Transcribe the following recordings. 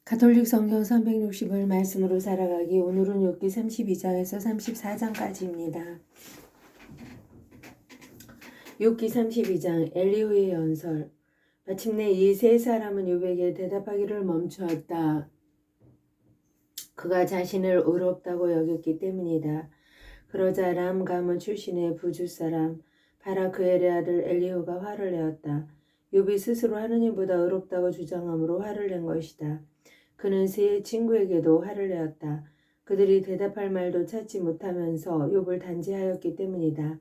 가톨릭 성경 360을 말씀으로 살아가기. 오늘은 욥기 32장에서 34장까지입니다. 욥기 32장 엘리후의 연설. 마침내 이 세 사람은 욥에게 대답하기를 멈추었다. 그가 자신을 의롭다고 여겼기 때문이다. 그러자 람 가문 출신의 부주 사람 바라크엘의 아들 엘리후가 화를 내었다. 욥이 스스로 하느님보다 의롭다고 주장함으로 화를 낸 것이다. 그는 세 친구에게도 화를 내었다. 그들이 대답할 말도 찾지 못하면서 욥을 단죄하였기 때문이다.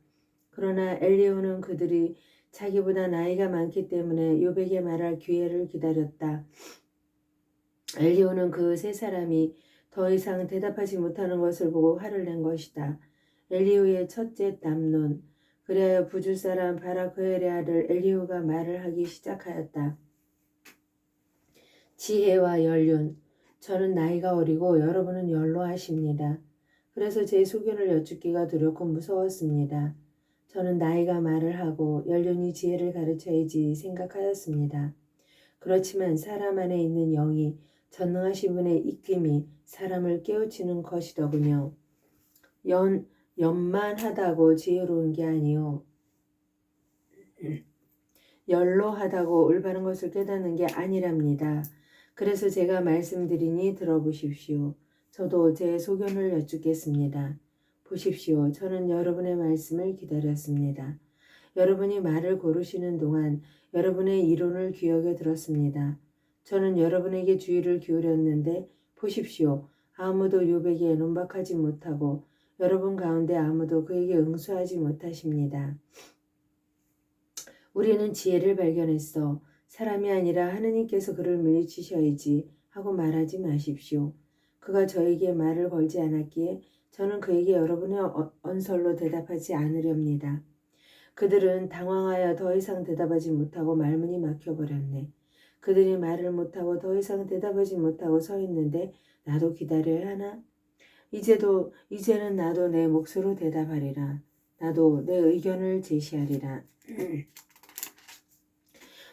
그러나 엘리후는 그들이 자기보다 나이가 많기 때문에 욥에게 말할 기회를 기다렸다. 엘리후는 그 세 사람이 더 이상 대답하지 못하는 것을 보고 화를 낸 것이다. 엘리후의 첫째 담논. 그리하여 부주 사람 바라크엘의 아들 엘리후가 말을 하기 시작하였다. 지혜와 연륜. 저는 나이가 어리고 여러분은 연로하십니다. 그래서 제 소견을 여쭙기가 두렵고 무서웠습니다. 저는 나이가 말을 하고 연륜이 지혜를 가르쳐야지 생각하였습니다. 그렇지만 사람 안에 있는 영이 전능하신 분의 입김이 사람을 깨우치는 것이더군요. 연만하다고 지혜로운 게 아니요. 연로하다고 올바른 것을 깨닫는 게 아니랍니다. 그래서 제가 말씀드리니 들어보십시오. 저도 제 소견을 여쭙겠습니다. 보십시오. 저는 여러분의 말씀을 기다렸습니다. 여러분이 말을 고르시는 동안 여러분의 이론을 귀하게 들었습니다. 저는 여러분에게 주의를 기울였는데 보십시오. 아무도 욥에게 논박하지 못하고 여러분 가운데 아무도 그에게 응수하지 못하십니다. 우리는 지혜를 발견했어. 사람이 아니라 하느님께서 그를 물리치셔야지 하고 말하지 마십시오. 그가 저에게 말을 걸지 않았기에 저는 그에게 여러분의 언설로 대답하지 않으렵니다. 그들은 당황하여 더 이상 대답하지 못하고 말문이 막혀버렸네. 그들이 말을 못하고 더 이상 대답하지 못하고 서 있는데 나도 기다려야 하나? 이제는 나도 내 몫으로 대답하리라. 나도 내 의견을 제시하리라.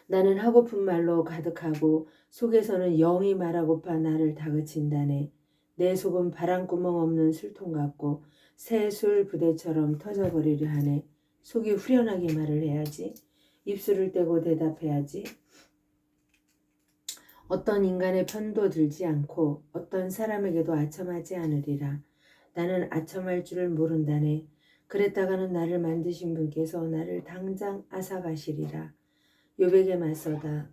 나는 하고픈 말로 가득하고 속에서는 영이 말하고파 나를 다그친다네. 내 속은 바람구멍 없는 술통 같고 새 술 부대처럼 터져버리려 하네. 속이 후련하게 말을 해야지. 입술을 떼고 대답해야지. 어떤 인간의 편도 들지 않고 어떤 사람에게도 아첨하지 않으리라. 나는 아첨할 줄을 모른다네. 그랬다가는 나를 만드신 분께서 나를 당장 앗아가시리라. 욥에게 맞서다.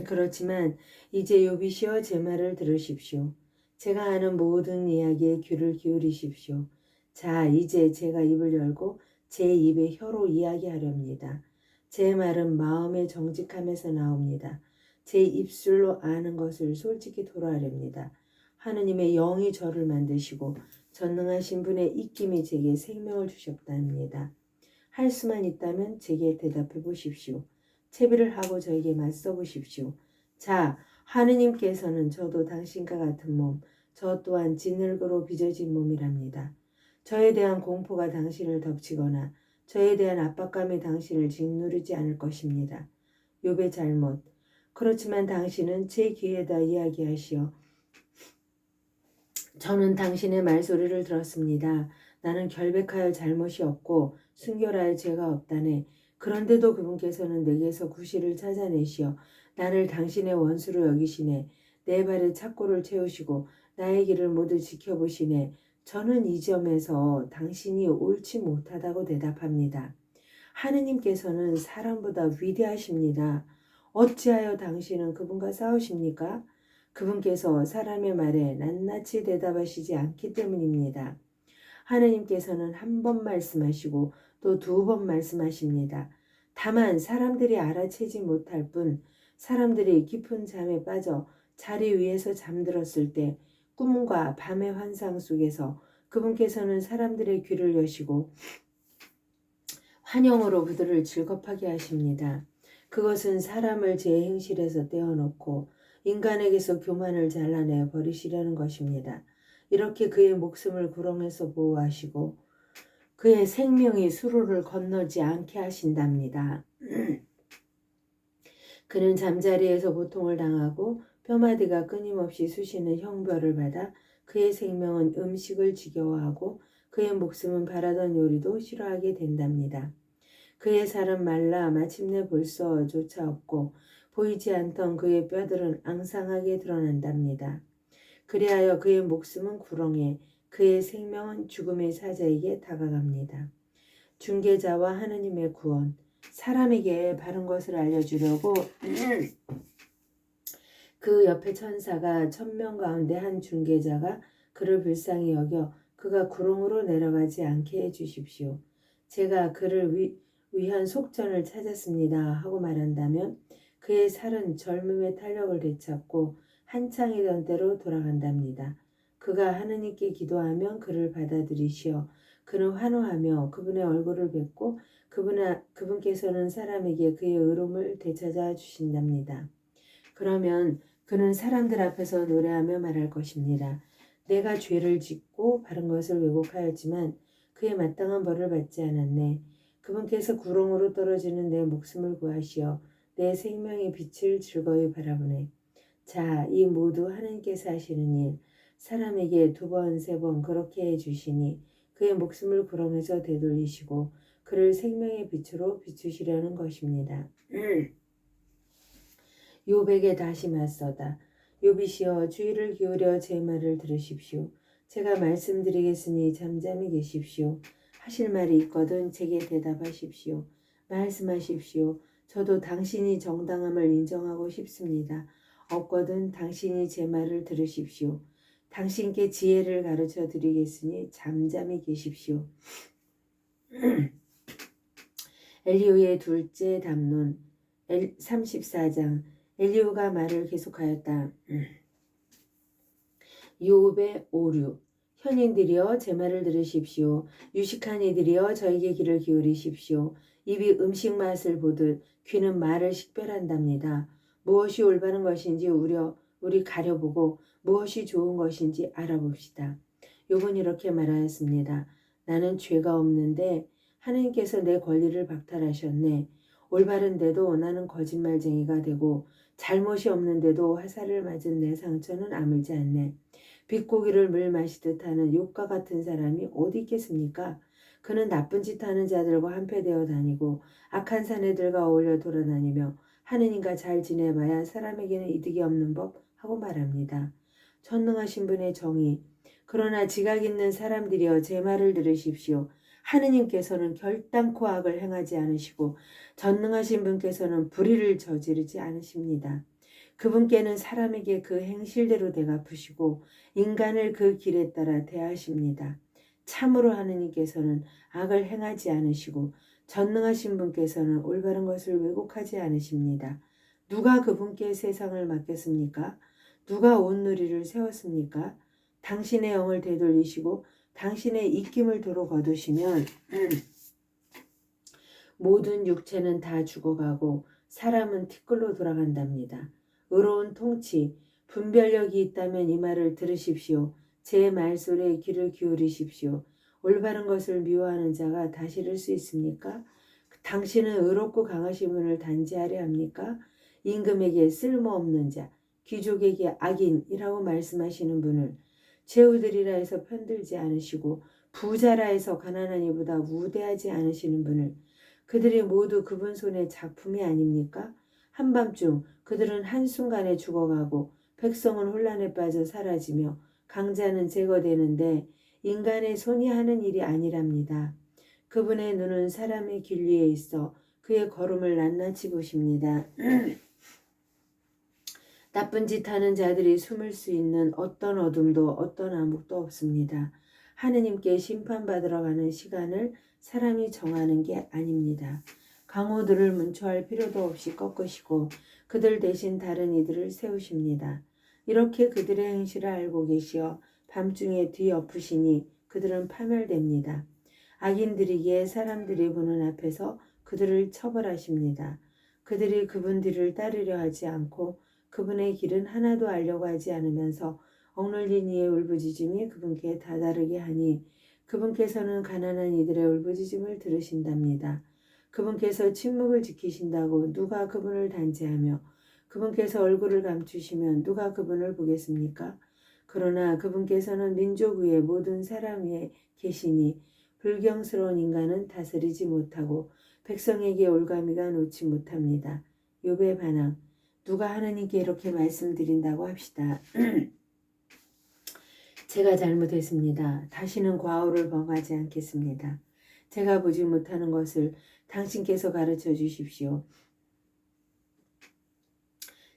그렇지만 이제 욥이시여 제 말을 들으십시오. 제가 아는 모든 이야기에 귀를 기울이십시오. 자, 이제 제가 입을 열고 제 입의 혀로 이야기하렵니다. 제 말은 마음의 정직함에서 나옵니다. 제 입술로 아는 것을 솔직히 토로하렵니다. 하느님의 영이 저를 만드시고 전능하신 분의 입김이 제게 생명을 주셨답니다. 할 수만 있다면 제게 대답해 보십시오. 채비를 하고 저에게 맞서 보십시오. 자, 하느님께서는 저도 당신과 같은 몸, 저 또한 진흙으로 빚어진 몸이랍니다. 저에 대한 공포가 당신을 덮치거나 저에 대한 압박감이 당신을 짓누르지 않을 것입니다. 욥의 잘못. 그렇지만 당신은 제 귀에다 이야기하시어 저는 당신의 말소리를 들었습니다. 나는 결백하여 잘못이 없고 순결하여 죄가 없다네. 그런데도 그분께서는 내게서 구실을 찾아내시어 나를 당신의 원수로 여기시네. 내 발에 착고를 채우시고 나의 길을 모두 지켜보시네. 저는 이 점에서 당신이 옳지 못하다고 대답합니다. 하느님께서는 사람보다 위대하십니다. 어찌하여 당신은 그분과 싸우십니까? 그분께서 사람의 말에 낱낱이 대답하시지 않기 때문입니다. 하느님께서는 한 번 말씀하시고 또 두 번 말씀하십니다. 다만 사람들이 알아채지 못할 뿐 사람들이 깊은 잠에 빠져 자리 위에서 잠들었을 때 꿈과 밤의 환상 속에서 그분께서는 사람들의 귀를 여시고 환영으로 그들을 즐겁하게 하십니다. 그것은 사람을 제 행실에서 떼어놓고 인간에게서 교만을 잘라내 버리시려는 것입니다. 이렇게 그의 목숨을 구렁에서 보호하시고 그의 생명이 수로를 건너지 않게 하신답니다. 그는 잠자리에서 고통을 당하고 뼈마디가 끊임없이 쑤시는 형벌을 받아 그의 생명은 음식을 지겨워하고 그의 목숨은 바라던 요리도 싫어하게 된답니다. 그의 살은 말라 마침내 볼서조차 없고 보이지 않던 그의 뼈들은 앙상하게 드러난답니다. 그리하여 그의 목숨은 구렁에 그의 생명은 죽음의 사자에게 다가갑니다. 중개자와 하느님의 구원. 사람에게 바른 것을 알려주려고 그 옆에 천사가 1000명 가운데 한 중개자가 그를 불쌍히 여겨 그가 구렁으로 내려가지 않게 해주십시오. 제가 그를 위한 속전을 찾았습니다 하고 말한다면 그의 살은 젊음의 탄력을 되찾고 한창이던 때로 돌아간답니다. 그가 하느님께 기도하면 그를 받아들이시어 그는 환호하며 그분의 얼굴을 뵙고 그분께서는 사람에게 그의 의로움을 되찾아 주신답니다. 그러면 그는 사람들 앞에서 노래하며 말할 것입니다. 내가 죄를 짓고 바른 것을 왜곡하였지만 그의 마땅한 벌을 받지 않았네. 그분께서 구렁으로 떨어지는 내 목숨을 구하시어 내 생명의 빛을 즐거이 바라보네. 자, 이 모두 하나님께서 하시는 일, 사람에게 2번, 3번 그렇게 해주시니 그의 목숨을 구렁에서 되돌리시고 그를 생명의 빛으로 비추시려는 것입니다. 욥에게 다시 맞서다. 욥이시여 주의를 기울여 제 말을 들으십시오. 제가 말씀드리겠으니 잠잠히 계십시오. 하실 말이 있거든 제게 대답하십시오. 말씀하십시오. 저도 당신이 정당함을 인정하고 싶습니다. 없거든 당신이 제 말을 들으십시오. 당신께 지혜를 가르쳐 드리겠으니 잠잠히 계십시오. 엘리후의 둘째 담론 34장. 엘리후가 말을 계속하였다. 욥의 오류. 현인들이여 제 말을 들으십시오. 유식한 이들이여 저에게 귀를 기울이십시오. 입이 음식 맛을 보듯 귀는 말을 식별한답니다. 무엇이 올바른 것인지 우리 가려보고 무엇이 좋은 것인지 알아봅시다. 욥은 이렇게 말하였습니다. 나는 죄가 없는데 하나님께서 내 권리를 박탈하셨네. 올바른데도 나는 거짓말쟁이가 되고 잘못이 없는데도 화살을 맞은 내 상처는 아물지 않네. 빗고기를 물 마시듯 하는 욥과 같은 사람이 어디 있겠습니까? 그는 나쁜 짓 하는 자들과 한패되어 다니고 악한 사내들과 어울려 돌아다니며 하느님과 잘 지내봐야 사람에게는 이득이 없는 법 하고 말합니다. 전능하신 분의 정의. 그러나 지각 있는 사람들이여 제 말을 들으십시오. 하느님께서는 결단코 악을 행하지 않으시고 전능하신 분께서는 불의를 저지르지 않으십니다. 그분께는 사람에게 그 행실대로 대갚으시고 인간을 그 길에 따라 대하십니다. 참으로 하느님께서는 악을 행하지 않으시고 전능하신 분께서는 올바른 것을 왜곡하지 않으십니다. 누가 그분께 세상을 맡겼습니까? 누가 온 누리를 세웠습니까? 당신의 영을 되돌리시고 당신의 입김을 도로 거두시면 모든 육체는 다 죽어가고 사람은 티끌로 돌아간답니다. 의로운 통치, 분별력이 있다면 이 말을 들으십시오. 제 말소리에 귀를 기울이십시오. 올바른 것을 미워하는 자가 다시 잃을 수 있습니까? 당신은 의롭고 강하신 분을 단죄하려 합니까? 임금에게 쓸모없는 자, 귀족에게 악인이라고 말씀하시는 분을 제후들이라 해서 편들지 않으시고 부자라 해서 가난한 이보다 우대하지 않으시는 분을 그들이 모두 그분 손의 작품이 아닙니까? 한밤중 그들은 한순간에 죽어가고 백성은 혼란에 빠져 사라지며 강자는 제거되는데 인간의 손이 하는 일이 아니랍니다. 그분의 눈은 사람의 길 위에 있어 그의 걸음을 낱낱이 보십니다. 나쁜 짓 하는 자들이 숨을 수 있는 어떤 어둠도 어떤 암흑도 없습니다. 하느님께 심판받으러 가는 시간을 사람이 정하는 게 아닙니다. 강호들을 문초할 필요도 없이 꺾으시고 그들 대신 다른 이들을 세우십니다. 이렇게 그들의 행실을 알고 계시어 밤중에 뒤엎으시니 그들은 파멸됩니다. 악인들이기에 사람들이 보는 앞에서 그들을 처벌하십니다. 그들이 그분 뒤를 따르려 하지 않고 그분의 길은 하나도 알려고 하지 않으면서 억눌린 이의 울부짖음이 그분께 다다르게 하니 그분께서는 가난한 이들의 울부짖음을 들으신답니다. 그분께서 침묵을 지키신다고 누가 그분을 단죄하며 그분께서 얼굴을 감추시면 누가 그분을 보겠습니까? 그러나 그분께서는 민족 위에 모든 사람 위에 계시니 불경스러운 인간은 다스리지 못하고 백성에게 올가미가 놓지 못합니다. 욥의 반항. 누가 하나님께 이렇게 말씀드린다고 합시다. 제가 잘못했습니다. 다시는 과오를 범하지 않겠습니다. 제가 보지 못하는 것을 당신께서 가르쳐 주십시오.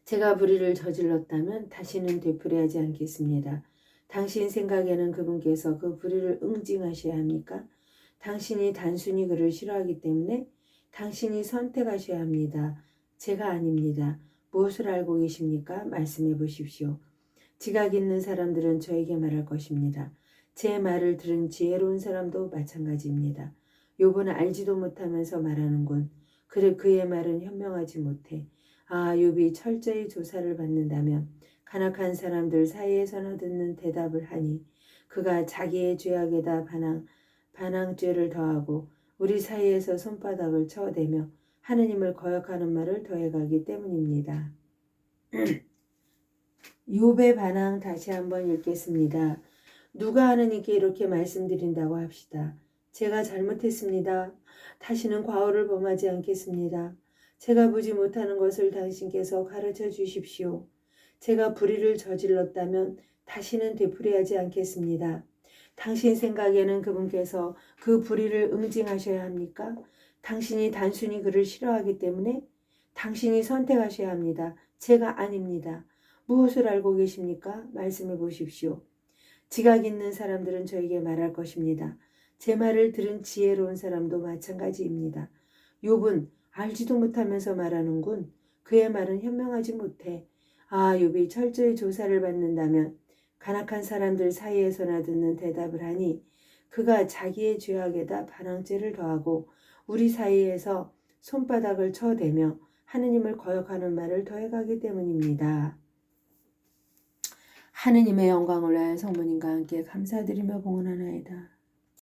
제가 불의를 저질렀다면 다시는 되풀이하지 않겠습니다. 당신 생각에는 그분께서 그 불의를 응징하셔야 합니까? 당신이 단순히 그를 싫어하기 때문에 당신이 선택하셔야 합니다. 제가 아닙니다. 무엇을 알고 계십니까? 말씀해 보십시오. 지각 있는 사람들은 저에게 말할 것입니다. 제 말을 들은 지혜로운 사람도 마찬가지입니다. 욥은 알지도 못하면서 말하는군. 그래 그의 말은 현명하지 못해. 아, 욥이 철저히 조사를 받는다면 간악한 사람들 사이에서나 듣는 대답을 하니 그가 자기의 죄악에다 반항죄를 더하고 우리 사이에서 손바닥을 쳐대며 하느님을 거역하는 말을 더해가기 때문입니다. 욥의 반항 다시 한번 읽겠습니다. 누가 하느님께 이렇게 말씀드린다고 합시다. 제가 잘못했습니다. 다시는 과오를 범하지 않겠습니다. 제가 보지 못하는 것을 당신께서 가르쳐 주십시오. 제가 불의를 저질렀다면 다시는 되풀이하지 않겠습니다. 당신 생각에는 그분께서 그 불의를 응징하셔야 합니까? 당신이 단순히 그를 싫어하기 때문에 당신이 선택하셔야 합니다. 제가 아닙니다. 무엇을 알고 계십니까? 말씀해 보십시오. 지각 있는 사람들은 저에게 말할 것입니다. 제 말을 들은 지혜로운 사람도 마찬가지입니다. 욥은 알지도 못하면서 말하는군. 그의 말은 현명하지 못해. 아, 욥이 철저히 조사를 받는다면 간악한 사람들 사이에서나 듣는 대답을 하니 그가 자기의 죄악에다 반항죄를 더하고 우리 사이에서 손바닥을 쳐대며 하느님을 거역하는 말을 더해가기 때문입니다. 하느님의 영광을 위하여 성모님과 함께 감사드리며 봉헌하나이다.